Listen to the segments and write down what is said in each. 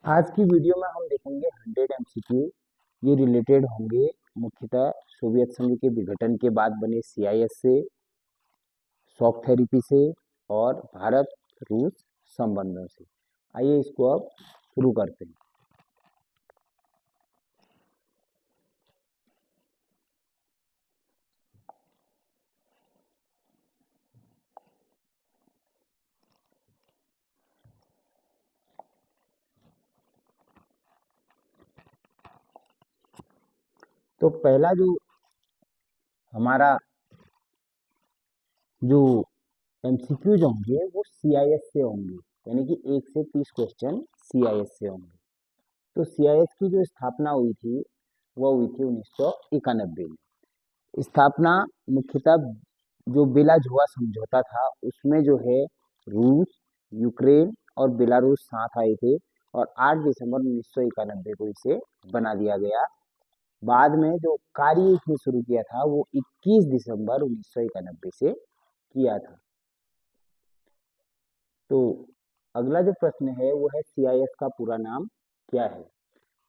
आज की वीडियो में हम देखेंगे 100 एमसीक्यू। ये रिलेटेड होंगे मुख्यतः सोवियत संघ के विघटन के बाद बने सीआईएस से, शॉक थेरेपी से और भारत रूस संबंधों से। आइए इसको अब शुरू करते हैं। तो पहला जो हमारा जो एमसीक्यू जो होंगे वो सीआईएस से होंगे, यानी कि 1 से 30 क्वेश्चन सीआईएस से होंगे। तो सीआईएस की जो स्थापना हुई थी वो हुई थी 1991 में। स्थापना मुख्यतः जो बेलाजुआ समझौता था उसमें जो है रूस, यूक्रेन और बेलारूस साथ आए थे और 8 दिसंबर 1991 को इसे बना दिया गया। बाद में जो कार्य इसने शुरू किया था वो 21 दिसंबर 1991 से किया था। तो अगला जो प्रश्न है वो है सीआईएस का पूरा नाम क्या है।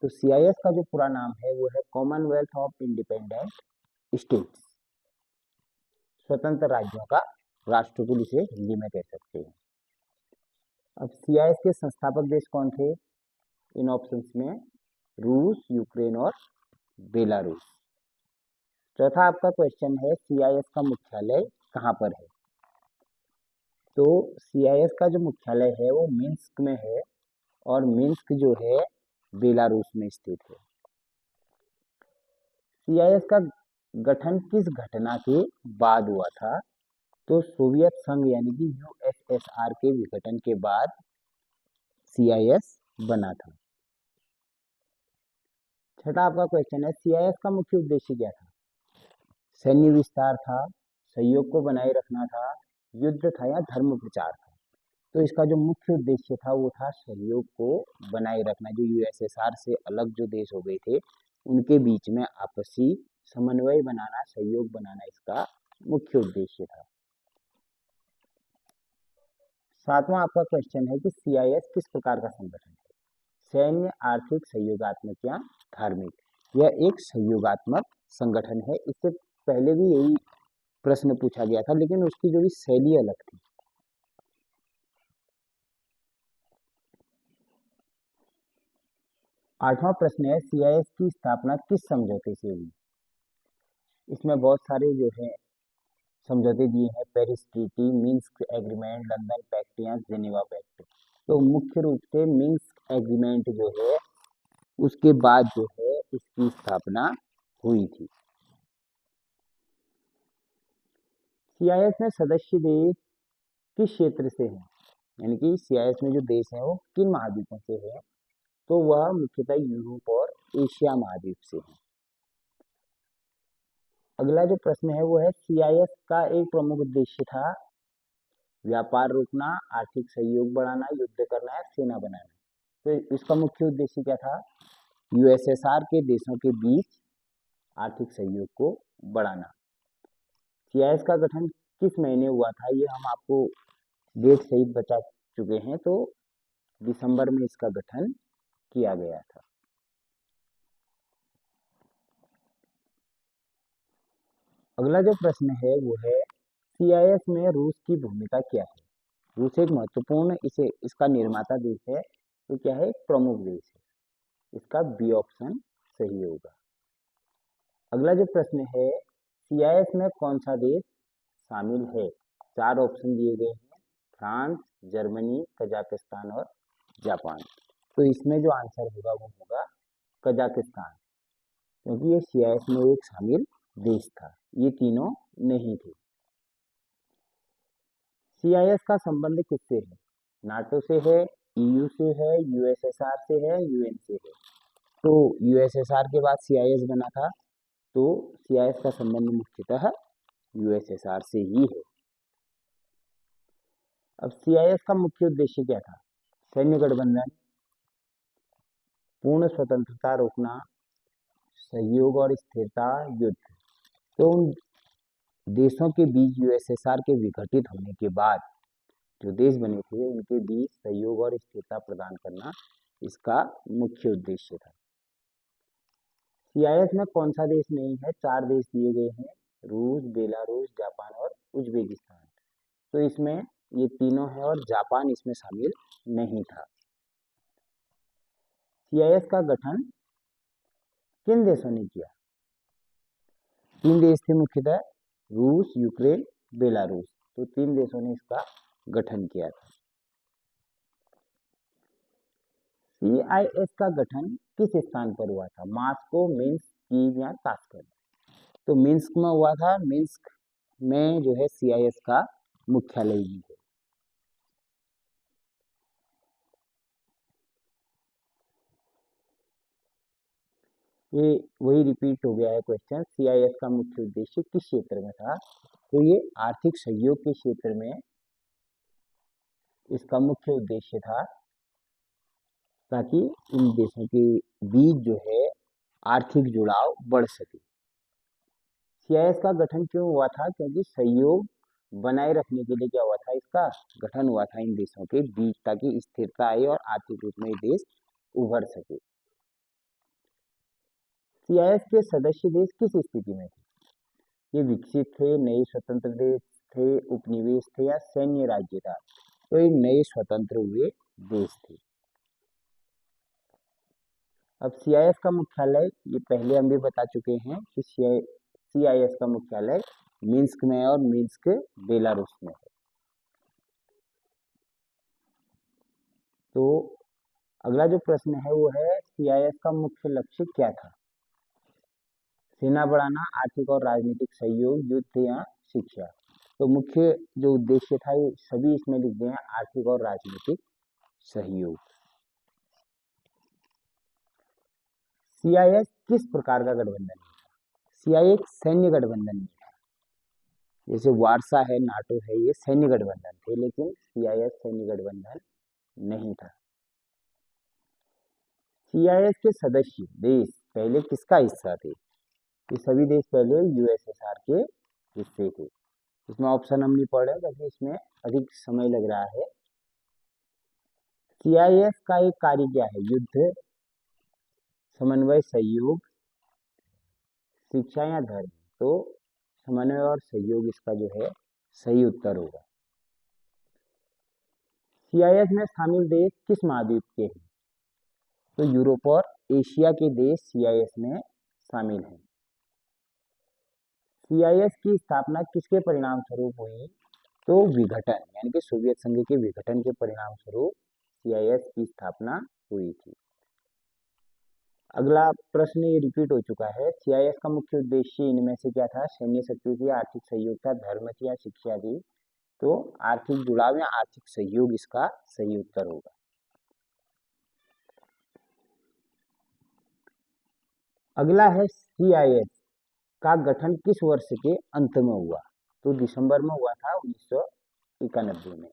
तो सीआईएस का जो पूरा नाम है वो है कॉमनवेल्थ ऑफ इंडिपेंडेंट स्टेट्स, स्वतंत्र राज्यों का राष्ट्रकुल इसे हिंदी में कह सकते हैं। अब सीआईएस के संस्थापक देश कौन थे इन ऑप्शंस में? रूस, यूक्रेन और बेलारूस। चौथा आपका क्वेश्चन है सीआईएस का मुख्यालय कहाँ पर है। तो सीआईएस का जो मुख्यालय है वो मिन्स्क में है और मिन्स्क जो है बेलारूस में स्थित है। सीआईएस का गठन किस घटना के बाद हुआ था? तो सोवियत संघ यानी कि यूएसएसआर के विघटन के बाद सीआईएस बना था। छठा आपका क्वेश्चन है सीआईएस का मुख्य उद्देश्य क्या था? सैन्य विस्तार था, सहयोग को बनाए रखना था, युद्ध था या धर्म प्रचार था? तो इसका जो मुख्य उद्देश्य था वो था सहयोग को बनाए रखना। जो यूएसएसआर से अलग जो देश हो गए थे उनके बीच में आपसी समन्वय बनाना, सहयोग बनाना इसका मुख्य उद्देश्य था। सातवां आपका क्वेश्चन है कि सीआईएस किस प्रकार का संगठन है? सैन्य, आर्थिक, सहयोगात्मक या धार्मिक? यह एक सहयोगात्मक संगठन है। इससे पहले भी यही प्रश्न पूछा गया था लेकिन उसकी जो शैली अलग थी। आठवां प्रश्न है सीआईएस की स्थापना किस समझौते से हुई? इसमें बहुत सारे जो है समझौते दिए हैं, Paris treaty, Minsk agreement, London pact या जेनेवा पैक्ट। तो मुख्य रूप से मिन्स्क एग्रीमेंट जो है उसके बाद जो है इसकी स्थापना हुई थी। सीआईएस में सदस्य देश किस क्षेत्र से हैं? यानी कि सीआईएस में जो देश हैं वो किन महाद्वीपों से हैं? तो वह मुख्यतः यूरोप और एशिया महाद्वीप से हैं। अगला जो प्रश्न है वो है सीआईएस का एक प्रमुख उद्देश्य था व्यापार रोकना, आर्थिक सहयोग बढ़ाना, युद्ध करना या सेना बनाना। तो इसका मुख्य उद्देश्य क्या था? यूएसएसआर के देशों के बीच आर्थिक सहयोग को बढ़ाना। सीआईएस का गठन किस महीने हुआ था ये हम आपको डेट सहित बता चुके हैं। तो दिसंबर में इसका गठन किया गया था। अगला जो प्रश्न है वो है सीआईएस में रूस की भूमिका क्या है? रूस एक महत्वपूर्ण इसे इसका निर्माता देश है। तो क्या है? एक प्रमुख देश है। इसका बी ऑप्शन सही होगा। अगला जो प्रश्न है सीआईएस में कौन सा देश शामिल है? 4 ऑप्शन दिए गए हैं, फ्रांस, जर्मनी, कजाकिस्तान और जापान। तो इसमें जो आंसर होगा वो होगा कजाकिस्तान, क्योंकि ये सीआईएस में एक शामिल देश था, ये तीनों नहीं थे। सीआईएस का संबंध किससे है? नाटो से है, ईयू से है, यूएसएसआर से है, यूएन से है? तो यूएसएसआर के बाद सीआईएस बना था, तो सीआईएस का संबंध मुख्यतः यूएसएसआर से ही है। अब सीआईएस का मुख्य उद्देश्य क्या था? सैन्य गठबंधन, पूर्ण स्वतंत्रता रोकना, सहयोग और स्थिरता, युद्ध। तो उन देशों के बीच यूएसएसआर के विघटित होने के बाद जो देश बने थे उनके बीच सहयोग और स्थिरता प्रदान करना इसका मुख्य उद्देश्य था। सीआईएस में कौन सा देश नहीं है? 4 देश दिए गए हैं, रूस, बेलारूस, जापान और उज्बेकिस्तान। तो इसमें ये तीनों है और जापान इसमें शामिल नहीं था। सीआईएस का गठन किन देशों ने किया? 3 देश थे मुख्यतः, रूस, यूक्रेन, बेलारूस। तो 3 देशों ने इसका गठन किया था। सीआईएस का गठन किस स्थान पर हुआ था? मॉस्को, मिन्स्क, कीव या ताशकंद? तो मिन्स्क में हुआ था। मिन्स्क में जो है सीआईएस का मुख्यालय भी है। ये वही रिपीट हो गया है क्वेश्चन। सीआईएस का मुख्य उद्देश्य किस क्षेत्र में था? तो ये आर्थिक सहयोग के क्षेत्र में इसका मुख्य उद्देश्य था, ताकि इन देशों के बीच जो है आर्थिक जुड़ाव बढ़ सके। सीआईएस का गठन क्यों हुआ था? क्योंकि सहयोग बनाए रखने के लिए क्या हुआ था, इसका गठन हुआ था इन देशों के बीच, ताकि स्थिरता आए और आर्थिक रूप में ये देश उभर सके। सीआईएस के सदस्य देश किस स्थिति में थे? ये विकसित थे, नए स्वतंत्र देश थे, उपनिवेश थे या सैन्य राज्य था? तो ये नए स्वतंत्र हुए देश थे। अब सीआईएस का मुख्यालय, ये पहले हम भी बता चुके हैं कि सीआईएस का मुख्यालय मिन्स्क में है और मिन्स्क बेलारूस में है। तो अगला जो प्रश्न है वो है, सीआईएस का मुख्य लक्ष्य क्या था? सेना बढ़ाना, आर्थिक और राजनीतिक सहयोग, युद्ध या शिक्षा? तो मुख्य जो उद्देश्य था ये सभी इसमें लिख गए हैं, आर्थिक और राजनीतिक सहयोग। सीआईएस किस प्रकार का गठबंधन है? सीआईए एक सैन्य गठबंधन नहीं था। जैसे वार्सा है, नाटो है, ये सैन्य गठबंधन थे, लेकिन सीआईएस सैन्य गठबंधन नहीं था। सीआईएस के सदस्य देश पहले किसका हिस्सा थे? ये सभी देश पहले यूएसएसआर के हिस्से थे। इसमें ऑप्शन हम नहीं पढ़ रहे क्योंकि इसमें अधिक समय लग रहा है। सीआईएस का एक कार्य क्या है? युद्ध, समन्वय, सहयोग, शिक्षा या धर्म? तो समन्वय और सहयोग इसका जो है सही उत्तर होगा। सीआईएस में शामिल देश किस महाद्वीप के हैं? तो यूरोप और एशिया के देश सीआईएस में शामिल हैं। सीआईएस की स्थापना किसके परिणाम स्वरूप हुई? तो विघटन, यानी कि सोवियत संघ के विघटन के परिणाम स्वरूप सीआईएस की स्थापना हुई थी। अगला प्रश्न ये रिपीट हो चुका है। सीआईएस का मुख्य उद्देश्य इनमें से क्या था? सैन्य शक्ति थी, आर्थिक सहयोग था, धर्म थी या शिक्षा थी? तो आर्थिक जुड़ाव या आर्थिक सहयोग इसका सही उत्तर होगा। अगला है, सीआईएस का गठन किस वर्ष के अंत में हुआ? तो दिसंबर में हुआ था 1991 में।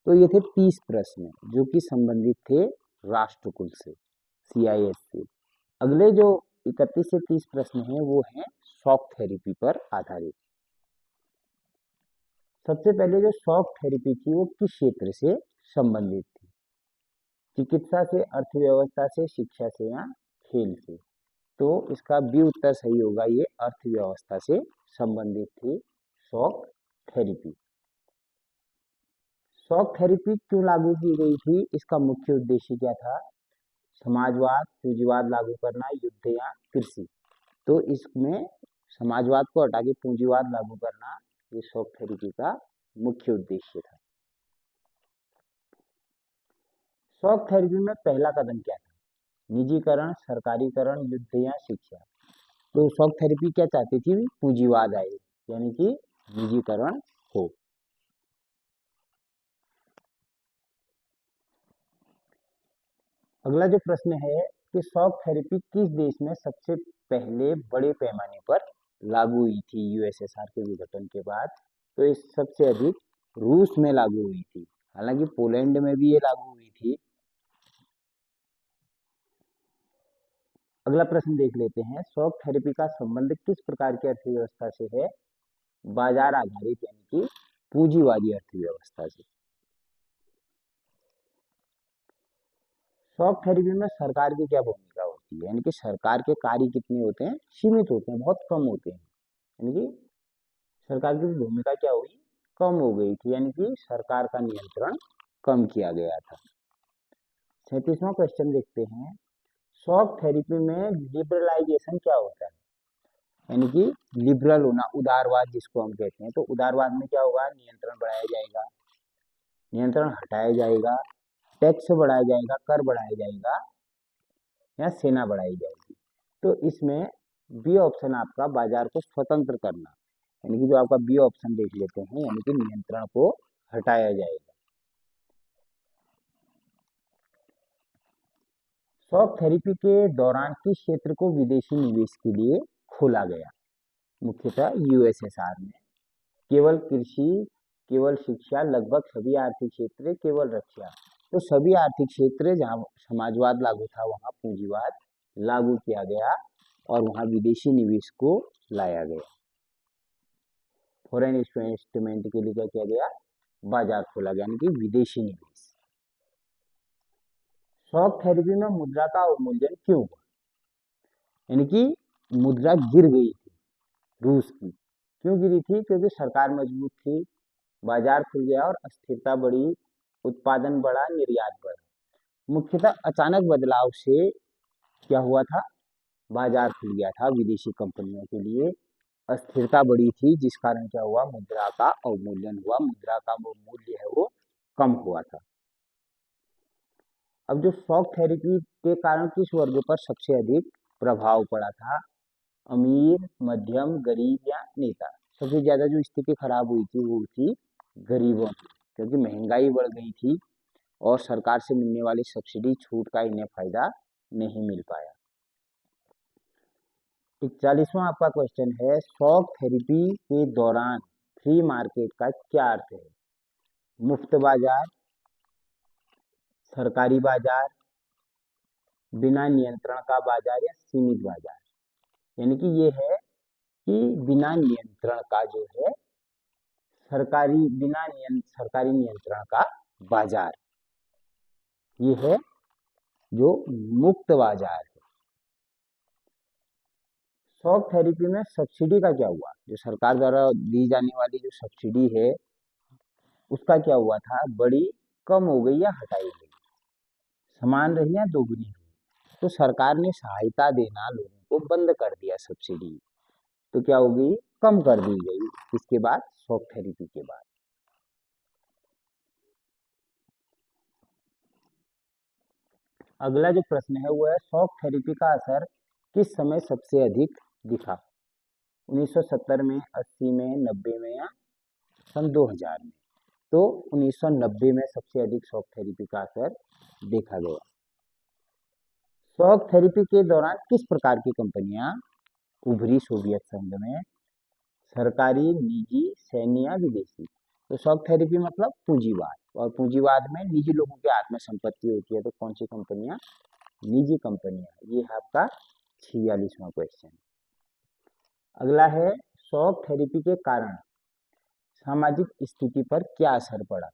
तो ये थे 30 प्रश्न जो कि संबंधित थे राष्ट्रकुल से, सीआईएस से। अगले जो 31 से 30 प्रश्न हैं वो हैं शॉक थेरेपी पर आधारित। सबसे पहले जो शॉक थेरेपी थी वो किस क्षेत्र से संबंधित थी? चिकित्सा से, अर्थव्यवस्था से, शिक्षा से या खेल से? तो इसका बी उत्तर सही होगा, ये अर्थव्यवस्था से संबंधित थी शॉक थेरेपी। शॉक थेरेपी क्यों लागू की गई थी? इसका मुख्य उद्देश्य क्या था? समाजवाद, पूंजीवाद लागू करना, युद्ध या कृषि? तो इसमें समाजवाद को हटा के पूंजीवाद लागू करना, ये शॉक थेरेपी का मुख्य उद्देश्य था। शॉक थेरेपी में पहला कदम क्या था? निजीकरण, सरकारीकरण, युद्ध या शिक्षा? तो शॉक थेरेपी क्या चाहती थी? पूंजीवाद आए, यानी कि निजीकरण हो। अगला जो प्रश्न है कि शॉक थेरेपी किस देश में सबसे पहले बड़े पैमाने पर लागू हुई थी यूएसएसआर के विघटन के बाद? तो ये सबसे अधिक रूस में लागू हुई थी, हालांकि पोलैंड में भी ये लागू हुई थी। अगला प्रश्न देख लेते हैं, शॉक थेरेपी का संबंध किस प्रकार की अर्थव्यवस्था से है? बाजार आधारित, यानी कि पूंजीवादी अर्थव्यवस्था से। शॉक थेरेपी में सरकार की क्या भूमिका होती है, यानी कि सरकार के कार्य कितने होते हैं, सीमित होते हैं, बहुत कम होते हैं, यानी कि सरकार की भूमिका क्या हुई, कम हो गई थी, यानी कि सरकार का नियंत्रण कम किया गया था। 37वां क्वेश्चन देखते हैं, शॉक थेरेपी में लिबरलाइजेशन क्या होता है, यानी कि लिबरल होना, उदारवाद जिसको हम कहते हैं, तो उदारवाद में क्या होगा, नियंत्रण बढ़ाया जाएगा, नियंत्रण हटाया जाएगा, टैक्स बढ़ाया जाएगा, कर बढ़ाया जाएगा, या सेना बढ़ाई जाएगी। तो इसमें बी ऑप्शन आपका बाजार को स्वतंत्र करना, यानी कि जो आपका बी ऑप्शन देख लेते हैं, यानी कि नियंत्रण को हटाया जाएगा। शॉक थेरेपी के दौरान किस क्षेत्र को विदेशी निवेश के लिए खोला गया, मुख्यतः यूएसएसआर में, केवल कृषि, केवल शिक्षा, लगभग सभी आर्थिक क्षेत्र, केवल रक्षा। तो सभी आर्थिक क्षेत्र जहाँ समाजवाद लागू था वहाँ पूंजीवाद लागू किया गया और वहाँ विदेशी निवेश को लाया गया। फॉरेन इन्वेस्टमेंट के लिए क्या किया गया, बाजार खोला गया, यानी कि विदेशी निवेश। शॉक थेरेपी में मुद्रा का अवमूल्यन क्यों हुआ, यानी कि मुद्रा गिर गई थी रूस की, क्यों गिरी थी, क्योंकि सरकार मजबूत थी, बाजार खुल गया और अस्थिरता बढ़ी, उत्पादन बढ़ा, निर्यात बढ़ा। मुख्यतः अचानक बदलाव से क्या हुआ था, बाजार खुल गया था विदेशी कंपनियों के लिए, अस्थिरता बढ़ी थी, जिस कारण क्या हुआ, मुद्रा का अवमूल्यन हुआ, मुद्रा का वो मूल्य है वो कम हुआ था। अब जो शॉक थेरेपी के कारण किस वर्ग पर सबसे अधिक प्रभाव पड़ा था, अमीर, मध्यम, गरीब या नेता। सबसे ज्यादा जो स्थिति खराब हुई थी वो थी गरीबों की, क्योंकि महंगाई बढ़ गई थी और सरकार से मिलने वाली सब्सिडी छूट का इन्हें फायदा नहीं मिल पाया। 41वां आपका क्वेश्चन है, शॉक थेरेपी के दौरान फ्री मार्केट का क्या अर्थ है, मुफ्त बाजार, सरकारी बाजार, बिना नियंत्रण का बाजार या सीमित बाजार। यानी कि ये है कि बिना नियंत्रण का जो है सरकारी नियंत्रण का बाजार, ये है जो मुक्त बाजार है। शॉक थेरेपी में सब्सिडी का क्या हुआ, जो सरकार द्वारा दी जाने वाली जो सब्सिडी है उसका क्या हुआ था, बड़ी, कम हो गई या हटाई गई, समान रही या दोगुनी हुई। तो सरकार ने सहायता देना लोगों को बंद कर दिया सब्सिडी, तो क्या होगी, कम कर दी गई, इसके बाद शॉक थेरेपी के बाद। अगला जो प्रश्न है वो है, शॉक थेरेपी का असर किस समय सबसे अधिक दिखा, 1970 में, 80 में, 90 में या सन 2000 में। तो 1990 में सबसे अधिक शॉक थेरेपी का असर देखा गया। शॉक थेरेपी के दौरान किस प्रकार की कंपनियां उभरी सोवियत संघ में, सरकारी, निजी, सैन्य या विदेशी। तो शॉक थेरेपी मतलब पूंजीवाद, और पूंजीवाद में निजी लोगों के हाथ में संपत्ति होती है, तो कौन सी कंपनियां, निजी कंपनियां। ये है आपका 46वां क्वेश्चन। अगला है, शॉक थेरेपी के कारण सामाजिक स्थिति पर क्या असर पड़ा,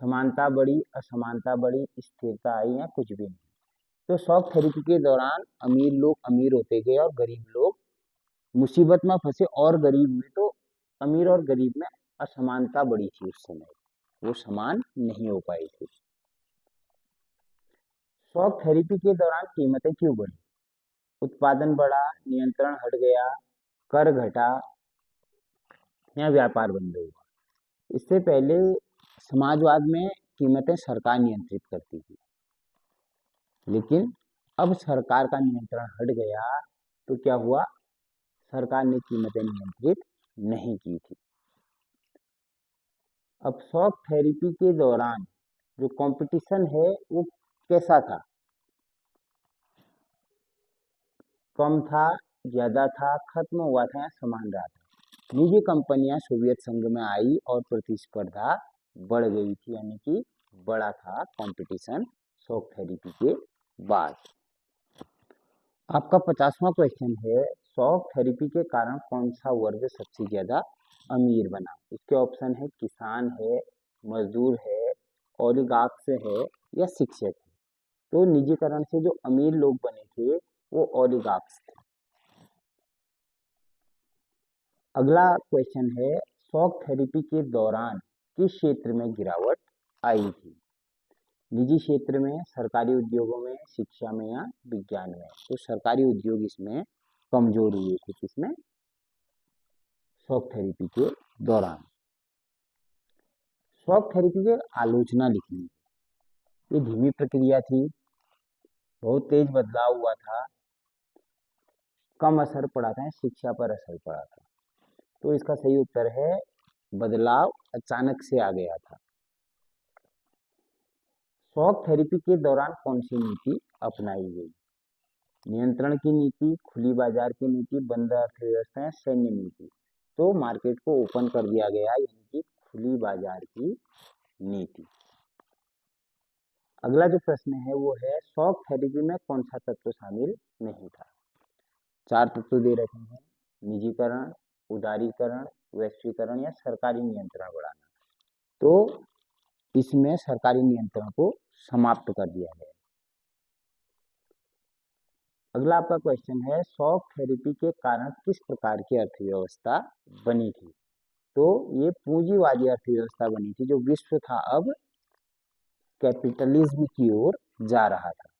समानता बढ़ी, असमानता बढ़ी, स्थिरता आई या कुछ भी नहीं। तो शॉक थेरेपी के दौरान अमीर लोग अमीर होते गए और गरीब लोग मुसीबत में फंसे और गरीब हुए, तो अमीर और गरीब में असमानता बढ़ी थी उस समय, वो समान नहीं हो पाई थी। शॉक थेरेपी के दौरान कीमतें क्यों बढ़ी, उत्पादन बढ़ा, नियंत्रण हट गया, कर घटा या व्यापार बंद हुआ। इससे पहले समाजवाद में कीमतें सरकार नियंत्रित करती थी, लेकिन अब सरकार का नियंत्रण हट गया, तो क्या हुआ, सरकार ने कीमतें नियंत्रित नहीं की थी। अब शॉक थेरेपी के दौरान जो कंपटीशन है वो कैसा था, कम था, ज्यादा था, खत्म हुआ था या समान रहा था। निजी कंपनियां सोवियत संघ में आई और प्रतिस्पर्धा बढ़ गई थी, यानी कि बड़ा था कंपटीशन शॉक थेरेपी के बाद। आपका 50वां क्वेश्चन है, शॉक थेरेपी के कारण कौन सा वर्ग सबसे ज्यादा अमीर बना। इसके ऑप्शन है, किसान है, मजदूर है, ओलिगार्क्स है या शिक्षक है। तो निजीकरण से जो अमीर लोग बने थे वो ओलिगार्क्स थे। अगला क्वेश्चन है, शॉक थेरेपी के दौरान किस क्षेत्र में गिरावट आई थी? निजी क्षेत्र में, सरकारी उद्योगों में, शिक्षा में या विज्ञान में? तो सरकारी उद्योग इसमें कमजोर हुए थे, किसमें? शॉक थेरेपी के दौरान। शॉक थेरेपी की आलोचना लिखी। ये धीमी प्रक्रिया थी, बहुत तेज बदलाव हुआ था, कम असर पड़ा था, शिक्षा पर असर पड़ा था। तो इसका सही उत्तर है बदलाव अचानक से आ गया था। शॉक थेरेपी के दौरान कौन सी नीति अपनाई गई? नियंत्रण की नीति, खुली बाजार की नीति, बंद अर्थव्यवस्था या सैन्य नीति? तो मार्केट को ओपन कर दिया गया, यानी कि खुली बाजार की नीति। अगला जो प्रश्न है वो है, शॉक थेरेपी में कौन सा तत्व शामिल नहीं था? 4 तत्व दे रखे हैं, निजीकरण, उदारीकरण, वैश्वीकरण या सरकारी नियंत्रण बढ़ाना। तो इसमें सरकारी नियंत्रण को समाप्त कर दिया गया। अगला आपका क्वेश्चन है, शॉक थेरेपी के कारण किस प्रकार की अर्थव्यवस्था बनी थी? तो ये पूंजीवादी अर्थव्यवस्था बनी थी। जो विश्व था अब कैपिटलिज्म की ओर जा रहा था।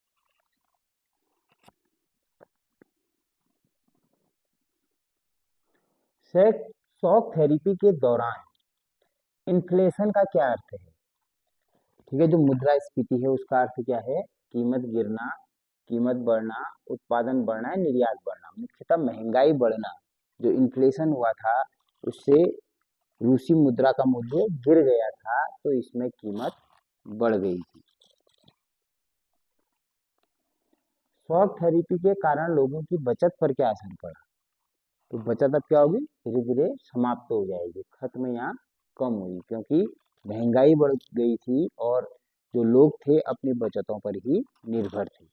शॉक थेरेपी के दौरान इन्फ्लेशन का क्या अर्थ है? ठीक है, जो मुद्रास्फीति है उसका अर्थ क्या है? कीमत गिरना, कीमत बढ़ना, उत्पादन बढ़ना है, निर्यात बढ़ना। मुख्यतः महंगाई बढ़ना। जो इन्फ्लेशन हुआ था उससे रूसी मुद्रा का मूल्य गिर गया था, तो इसमें कीमत बढ़ गई थी। शॉक थेरेपी के कारण लोगों की बचत पर क्या असर पड़ा? तो बचत अब क्या होगी? धीरे धीरे समाप्त हो जाएगी, खत्म या कम हुई, क्योंकि महंगाई बढ़ गई थी और जो लोग थे अपनी बचतों पर ही निर्भर थे।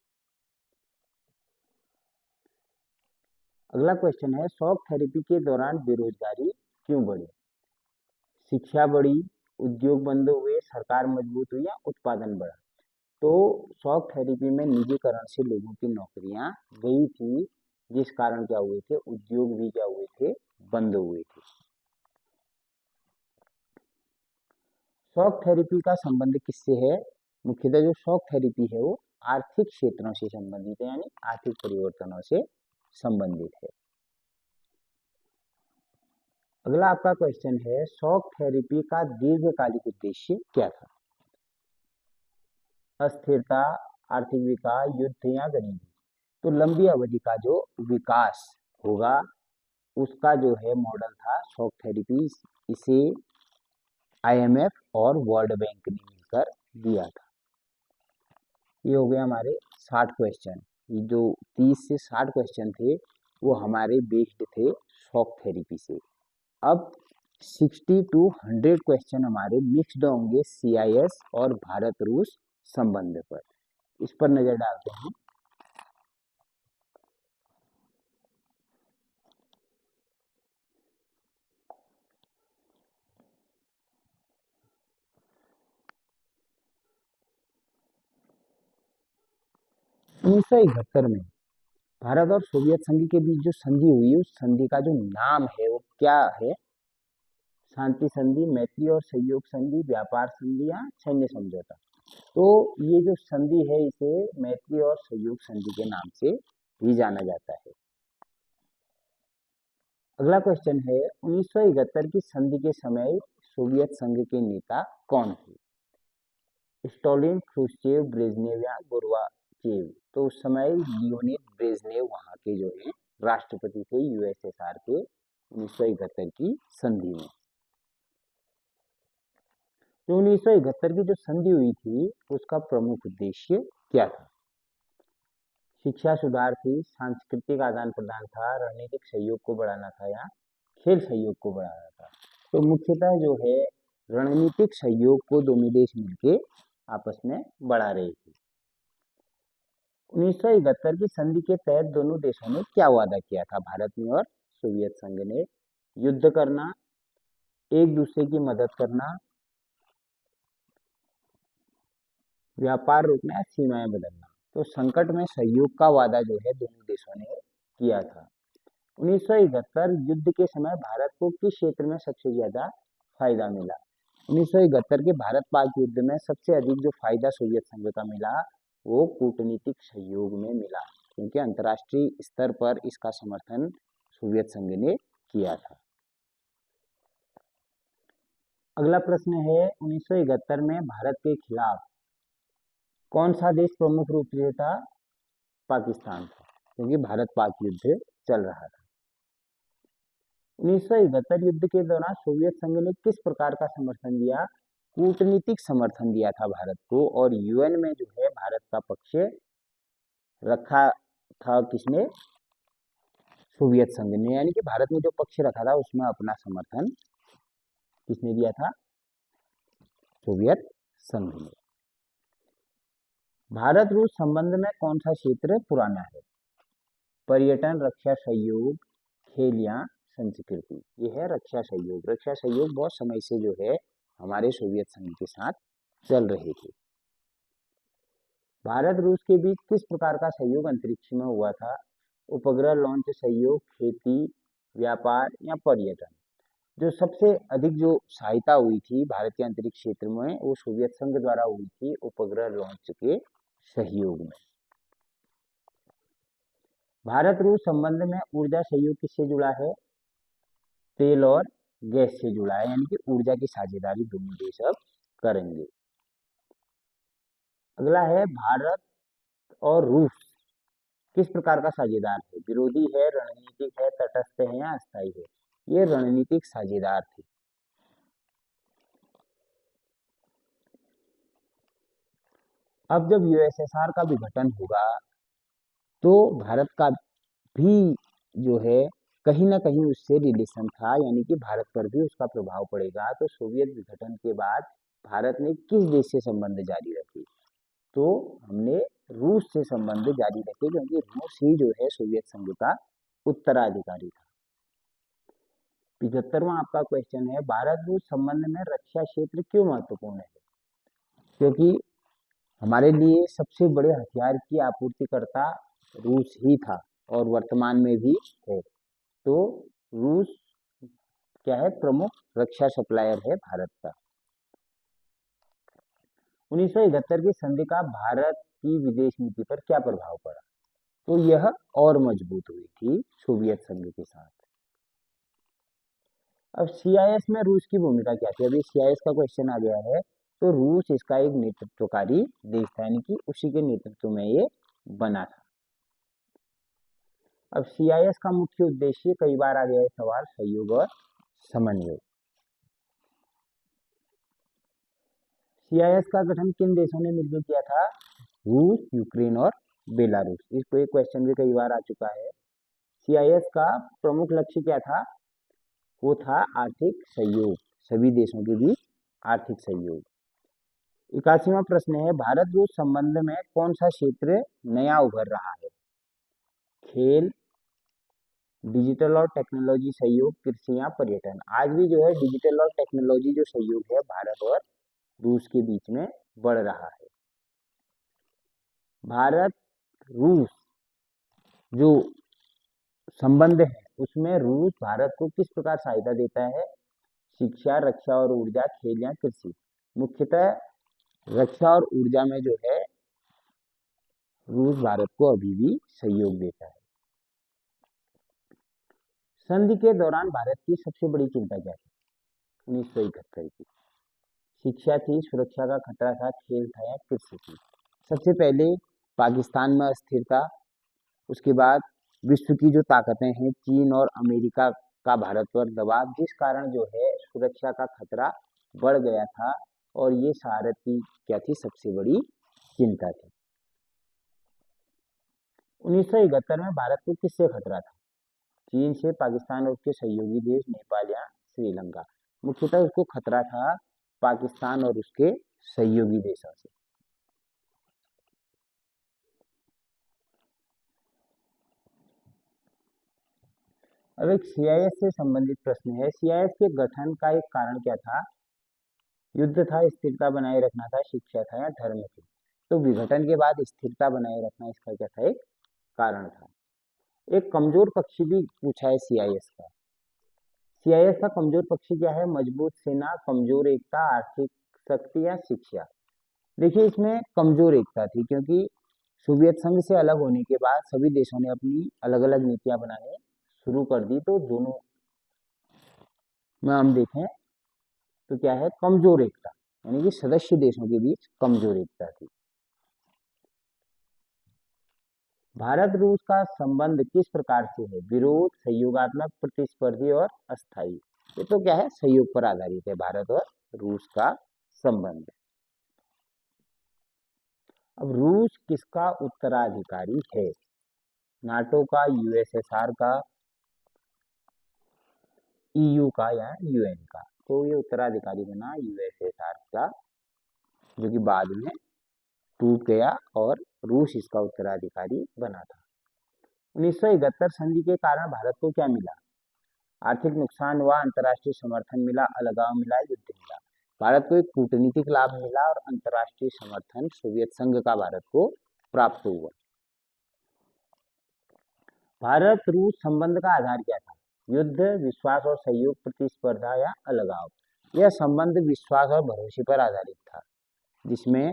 अगला क्वेश्चन है, शॉक थेरेपी के दौरान बेरोजगारी क्यों बढ़ी? शिक्षा बढ़ी, उद्योग बंद हुए, सरकार मजबूत हुई या उत्पादन बढ़ा? तो शॉक थेरेपी में निजीकरण से लोगों की नौकरियां गई थी, जिस कारण क्या हुए थे? उद्योग भी क्या हुए थे? बंद हुए थे। शॉक थेरेपी का संबंध किससे है? मुख्यतः जो शॉक थेरेपी है वो आर्थिक क्षेत्रों से संबंधित है, यानी आर्थिक परिवर्तनों से संबंधित है। अगला आपका क्वेश्चन है, शॉक थेरेपी का दीर्घकालिक उद्देश्य क्या था? अस्थिरता, आर्थिक विकास, युद्ध या गरीबी? तो लंबी अवधि का जो विकास होगा उसका जो है मॉडल था शॉक थेरेपी। इसे IMF और वर्ल्ड बैंक ने मिलकर दिया था। ये हो गए हमारे 60 क्वेश्चन। ये जो 30 से 60 क्वेश्चन थे वो हमारे बेस्ड थे शॉक थेरेपी से। अब 60 to 100 क्वेश्चन हमारे मिक्स्ड होंगे CIS और भारत रूस संबंध पर। इस पर नजर डालते हैं। उन्नीस सौ इकहत्तर में भारत और सोवियत संघ के बीच जो संधि हुई, उस संधि का जो नाम है वो क्या है? शांति संधि, मैत्री और सहयोग संधि, व्यापार संधि या सैन्य समझौता? तो ये जो संधि है इसे मैत्री और सहयोग संधि के नाम से भी जाना जाता है। अगला क्वेश्चन है, 1971 की संधि के समय सोवियत संघ के नेता कौन थे? स्टॉलिन, ख्रुश्चेव, ब्रेजनेव या गोर्बाचेव? तो उस समय लियोनिड ब्रेजनेव वहां के जो है राष्ट्रपति थे USSR के 1971 की संधि में। तो 1971 की जो संधि हुई थी उसका प्रमुख उद्देश्य क्या था? शिक्षा सुधार थी, सांस्कृतिक आदान प्रदान था, रणनीतिक सहयोग को बढ़ाना था या खेल सहयोग को बढ़ाना था? तो मुख्यतः जो है रणनीतिक सहयोग को दोनों देश मिलके आपस में बढ़ा रहे थे। 1971 की संधि के तहत दोनों देशों ने क्या वादा किया था? भारत ने और सोवियत संघ ने युद्ध करना, एक दूसरे की मदद करना, व्यापार रोकना या सीमाएं बदलना। तो संकट में सहयोग का वादा जो है दोनों देशों ने किया था। 1971 युद्ध के समय भारत को किस क्षेत्र में सबसे ज्यादा फायदा मिला? 1971 के भारत पाक युद्ध में सबसे अधिक जो फायदा सोवियत संघ का मिला वो कूटनीतिक सहयोग में मिला, क्योंकि अंतर्राष्ट्रीय स्तर पर इसका समर्थन सोवियत संघ ने किया था। अगला प्रश्न है 1971 में भारत के खिलाफ कौन सा देश प्रमुख रूप से था? पाकिस्तान था, क्योंकि भारत पाक युद्ध चल रहा था। 1971 युद्ध के दौरान सोवियत संघ ने किस प्रकार का समर्थन दिया? कूटनीतिक समर्थन दिया था भारत को, और यूएन में जो है भारत का पक्ष रखा था किसने? सोवियत संघ ने, यानी कि भारत ने जो पक्ष रखा था उसमें अपना समर्थन किसने दिया था? सोवियत संघ ने। भारत रूस संबंध में कौन सा क्षेत्र पुराना है? पर्यटन, रक्षा सहयोग, खेल या संस्कृति? ये है रक्षा सहयोग। रक्षा सहयोग बहुत समय से जो है हमारे सोवियत संघ के साथ चल रहे थे। भारत रूस के बीच किस प्रकार का सहयोग अंतरिक्ष में हुआ था? उपग्रह लॉन्च सहयोग, खेती, व्यापार या पर्यटन? जो सबसे अधिक जो सहायता हुई थी भारत के अंतरिक्ष क्षेत्र में वो सोवियत संघ द्वारा हुई थी उपग्रह लॉन्च के सहयोग में। भारत रूस संबंध में ऊर्जा सहयोग किससे जुड़ा है? तेल और गैस से जुड़ा है, यानी कि ऊर्जा की साझेदारी दोनों देश अब करेंगे। अगला है भारत और रूस किस प्रकार का साझेदार है? विरोधी है, रणनीतिक है, तटस्थ है या अस्थायी है? ये रणनीतिक साझेदार थे। अब जब यूएसएसआर का विघटन होगा तो भारत का भी जो है कहीं ना कहीं उससे रिलेशन था, यानी कि भारत पर भी उसका प्रभाव पड़ेगा। तो सोवियत विघटन के बाद भारत ने किस देश से संबंध जारी रखे? तो हमने रूस से संबंध जारी रखे, क्योंकि रूस ही जो है सोवियत संघ का उत्तराधिकारी था। 75वां आपका क्वेश्चन है भारत रूस संबंध में रक्षा क्षेत्र क्यों महत्वपूर्ण है? क्योंकि हमारे लिए सबसे बड़े हथियार की आपूर्तिकर्ता रूस ही था और वर्तमान में भी है। तो रूस क्या है? प्रमुख रक्षा सप्लायर है भारत का। 1971 की संधि का भारत की विदेश नीति पर क्या प्रभाव पड़ा? तो यह और मजबूत हुई थी सोवियत संघ के साथ। अब सीआईएस में रूस की भूमिका क्या थी? अभी सीआईएस का क्वेश्चन आ गया है। तो रूस इसका एक नेतृत्वकारी देश था, यानी कि उसी के नेतृत्व में ये बना था। अब सीआईएस का मुख्य उद्देश्य, कई बार आ गया है सवाल, सहयोग और समन्वय। सीआईएस का गठन किन देशों ने मिलकर किया था? रूस, यूक्रेन और बेलारूस। इसको एक क्वेश्चन भी कई बार आ चुका है। सीआईएस का प्रमुख लक्ष्य क्या था? वो था आर्थिक सहयोग, सभी देशों के बीच आर्थिक सहयोग। 81वां प्रश्न है भारत रूस संबंध में कौन सा क्षेत्र नया उभर रहा है? खेल, डिजिटल और टेक्नोलॉजी सहयोग, कृषि या पर्यटन? आज भी जो है डिजिटल और टेक्नोलॉजी जो सहयोग है भारत और रूस के बीच में बढ़ रहा है। भारत रूस जो संबंध है उसमें रूस भारत को किस प्रकार सहायता देता है? शिक्षा, रक्षा और ऊर्जा, खेल या कृषि? मुख्यतः रक्षा और ऊर्जा में जो है रूस भारत को अभी भी सहयोग देता है। संधि के दौरान भारत की सबसे बड़ी चिंता क्या थी? 1971 की शिक्षा थी, सुरक्षा का खतरा था, खेल था या कृषि थी? सबसे पहले पाकिस्तान में अस्थिरता, उसके बाद विश्व की जो ताकतें हैं चीन और अमेरिका का भारत पर दबाव, जिस कारण जो है सुरक्षा का खतरा बढ़ गया था, और ये भारत की क्या थी? सबसे बड़ी चिंता थी। 1971 में भारत को किससे खतरा था? चीन से, पाकिस्तान और उसके सहयोगी देश, नेपाल या श्रीलंका? मुख्यतः उसको खतरा था पाकिस्तान और उसके सहयोगी देशों से। अब एक सीआईएस से संबंधित प्रश्न है। सीआईएस के गठन का एक कारण क्या था? युद्ध था, स्थिरता बनाए रखना था, शिक्षा था या धर्म थी? तो विघटन के बाद स्थिरता बनाए रखना इसका क्या था, एक कारण था। एक कमजोर पक्षी भी पूछा है सीआईएस का। सीआईएस का कमजोर पक्षी क्या है? मजबूत सेना, कमजोर एकता, आर्थिक शक्ति या शिक्षा। देखिए इसमें कमजोर एकता थी, क्योंकि सोवियत संघ से अलग होने के बाद सभी देशों ने अपनी अलग अलग नीतियां बनाने शुरू कर दी, तो दोनों में हम देखें तो क्या है, कमजोर एकता, यानी कि सदस्य देशों के बीच कमजोर एकता थी। भारत रूस का संबंध किस प्रकार से है? विरोध, सहयोगात्मक, प्रतिस्पर्धी और अस्थायी। ये तो क्या है, सहयोग पर आधारित है भारत और रूस का संबंध। अब रूस किसका उत्तराधिकारी है? नाटो का, यूएसएसआर का, ईयू का या यूएन का? तो ये उत्तराधिकारी बना यूएसएसआर का, जो कि बाद में टूट गया और रूस इसका उत्तराधिकारी बना था। 1971 संधि के कारण भारत को क्या मिला? आर्थिक नुकसान हुआ, अंतर्राष्ट्रीय समर्थन मिला, अलगाव मिला, युद्ध मिला। भारत को एक कूटनीतिक लाभ मिला और अंतर्राष्ट्रीय समर्थन सोवियत संघ का भारत को प्राप्त हुआ। भारत रूस संबंध का आधार क्या था? युद्ध, विश्वास और सहयोग, प्रतिस्पर्धा या अलगाव। यह संबंध विश्वास और भरोसे पर आधारित था, जिसमें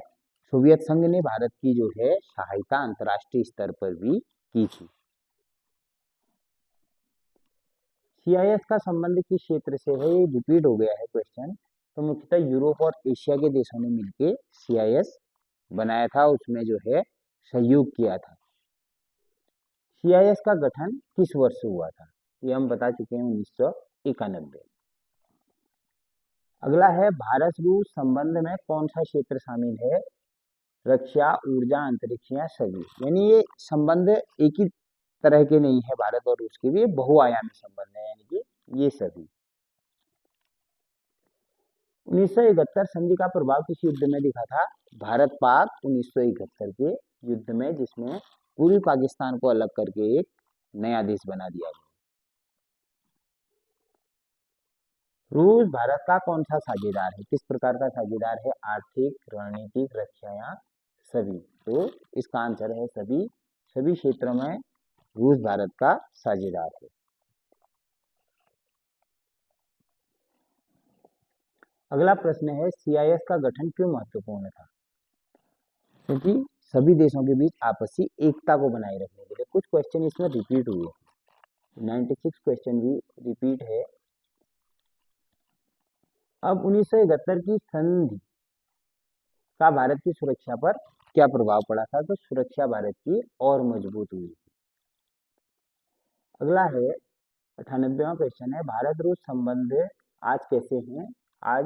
सोवियत संघ ने भारत की जो है सहायता अंतर्राष्ट्रीय स्तर पर भी की थी। सीआईएस का संबंध किस क्षेत्र से है? ये रिपीट हो गया है क्वेश्चन। तो मुख्यतः यूरोप और एशिया के देशों ने मिलकर सीआईएस बनाया था, उसमें जो है सहयोग किया था। सीआईएस का गठन किस वर्ष हुआ था? ये हम बता चुके हैं, 1991। अगला है, भारत रूस संबंध में कौन सा क्षेत्र शामिल है? रक्षा, ऊर्जा, अंतरिक्ष या सभी। यानी ये संबंध एक ही तरह के नहीं है, भारत और रूस के भी बहुआयामी संबंध है, यानी कि ये सभी। 1971 संधि का प्रभाव किस युद्ध में दिखा था? भारत पाक 1971 के युद्ध में, जिसमें पूर्वी पाकिस्तान को अलग करके एक नया देश बना दिया गया। रूस भारत का कौन सा साझेदार है? किस प्रकार का साझेदार है? आर्थिक, रणनीतिक, रक्षा या सभी? तो इसका आंसर है सभी। सभी क्षेत्रों में रूस भारत का साझेदार है। अगला प्रश्न है, सीआईएस का गठन क्यों महत्वपूर्ण था? क्योंकि सभी देशों के बीच आपसी एकता को बनाए रखने के लिए। कुछ क्वेश्चन इसमें रिपीट हुए, 96 क्वेश्चन भी रिपीट है। अब 1971 की संधि का भारत की सुरक्षा पर क्या प्रभाव पड़ा था? तो सुरक्षा भारत की और मजबूत हुई। अगला है 98वां क्वेश्चन है, भारत रूस संबंध आज कैसे हैं? आज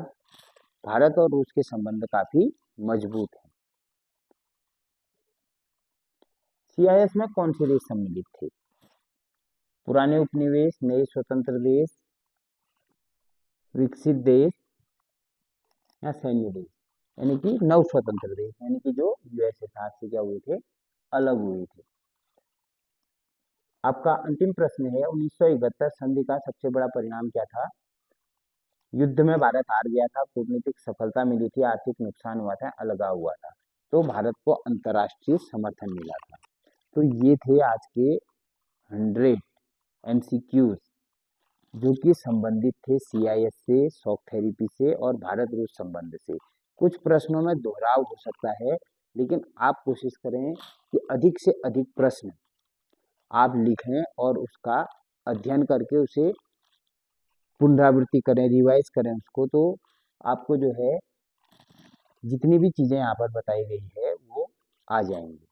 भारत और रूस के संबंध काफी मजबूत हैं। सीआईएस में कौन से देश सम्मिलित थे? पुराने उपनिवेश, नए स्वतंत्र देश, विकसित देश या सैन्य देश, यानी कि नव स्वतंत्र देश, यानी कि जो यूएसएसआर से क्या हुए थे, अलग हुए थे। आपका अंतिम प्रश्न है, 1971 संधि का सबसे बड़ा परिणाम क्या था? युद्ध में भारत हार गया था, कूटनीतिक सफलता मिली थी, आर्थिक नुकसान हुआ था, अलगाव हुआ था, तो भारत को अंतर्राष्ट्रीय समर्थन मिला था। तो ये थे आज के 100 एमसीक्यूज, जो कि संबंधित थे सीआईएस से, शॉक थेरेपी से और भारत रूस संबंध से। कुछ प्रश्नों में दोहराव हो सकता है, लेकिन आप कोशिश करें कि अधिक से अधिक प्रश्न आप लिखें और उसका अध्ययन करके उसे पुनरावृत्ति करें, रिवाइज करें उसको, तो आपको जो है जितनी भी चीज़ें यहाँ पर बताई गई है वो आ जाएंगी।